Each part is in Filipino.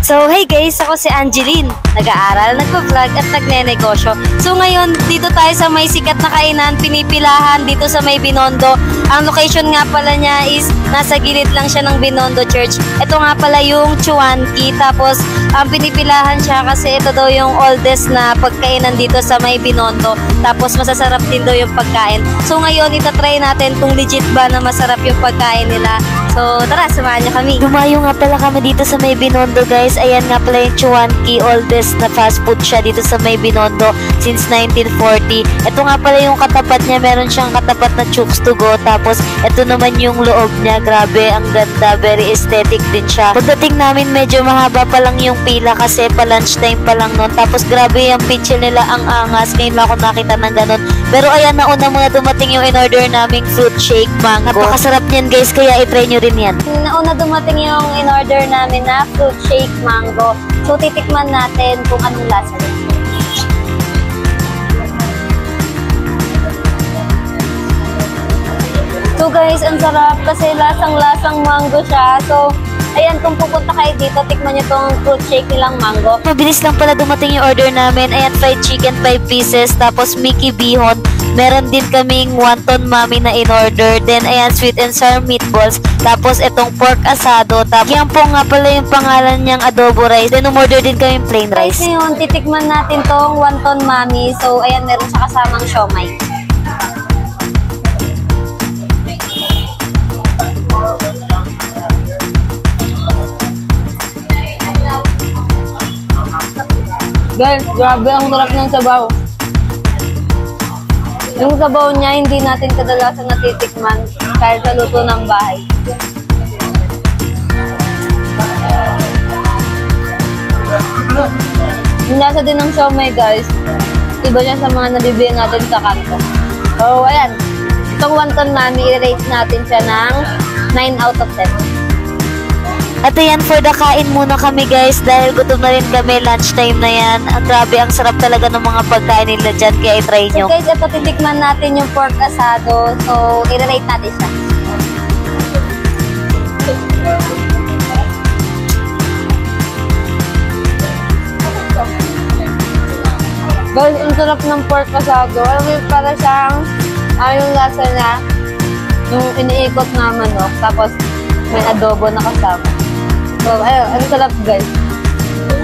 So hey guys, ako si Angeline. Nag-aaral, nagpa-vlog at nagne-negosyo. So ngayon, dito tayo sa may sikat na kainan, Pinipilahan, dito sa may Binondo. Ang location nga pala niya is nasa gilid lang siya ng Binondo Church. Ito nga pala yung Chuanki. Tapos ang Pinipilahan siya kasi ito daw yung oldest na pagkainan dito sa may Binondo. Tapos masasarap din daw yung pagkain. So ngayon, itatry natin kung legit ba na masarap yung pagkain nila. So tara, samahan niyo kami. Dumayo nga pala kami dito sa may Binondo guys. Ayan nga pala yung Chuanki, oldest na fast food siya dito sa may Binondo since 1940. Ito nga pala yung katapat niya, meron siyang katapat na Chooks to go. Tapos ito naman yung loob niya, grabe, ang ganda, very aesthetic din siya. Pagdating namin medyo mahaba pa lang yung pila kasi pa lunchtime pa lang nun. Tapos grabe yung pitchel nila, ang angas. Ngayon lang ako nakita ng ganun. Pero ayan, nauna muna dumating yung in-order naming fruit shake mango. Napakasarap niyan guys, kaya i-try nyo rin yan. Nauna dumating yung in-order namin na fruit shake mango. So titikman natin kung anong lasa nito. So guys, ang sarap kasi lasang-lasang mango siya. So ayan, kung pupunta kayo dito, tikman nyo tong fruit shake nilang mango. Mabilis lang pala dumating yung order namin. Ayan, fried chicken 5 pieces, tapos Mickey bihon. Meron din kaming wonton mami na in-order. Then, ayan, sweet and sour meatballs. Tapos, itong pork asado. Tapos, yan po nga pala yung pangalan niyang adobo rice. Then, umorder din kami plain rice. Ngayon, titikman natin tong wonton mami. So, ayan, meron siya kasamang siomay. Guys, grabe ang sarap ng sabaw. Yung sabaw niya, hindi natin kadalasan natitikman kahit sa luto ng bahay. Yung lasa din ng siomay, guys. Iba niya sa mga nabibili natin sa kanto. So, ayan. Itong wonton mami, i-rate natin siya ng 9 out of 10. At ayan, for the kain muna kami guys dahil gutom na rin kami, lunchtime na yan. At grabe, ang sarap talaga ng mga pagkain nila dyan, kaya i-try nyo. So guys, ito titikman natin yung pork asado. So, i-rate natin siya. Guys, ang sarap ng pork asado. Alam mo, para siyang yung lasa niya, yung iniikot na manok, tapos may adobo na kasama. So, ayun, ang sarap guys.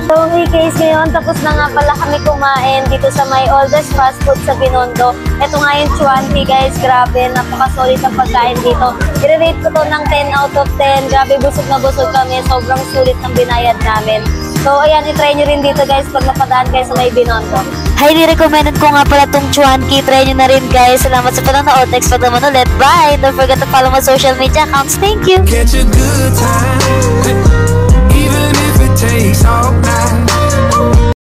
So, hey guys, ngayon, tapos na nga pala kami kumain dito sa may oldest fast food sa Binondo. Ito nga yung Chuanki guys, grabe, napaka-solid ang pagkain dito. I-rate ko to ng 10 out of 10. Grabe, busog na busog kami. Sobrang sulit ng binayad namin. So, ayan, i-try nyo rin dito guys pag napadaan kayo sa may Binondo. Highly recommended ko nga pala tong Chuanki. Try nyo na rin guys. Salamat sa panonood. Next pag naman ulit. Bye! Don't forget to follow my social media accounts. Thank you!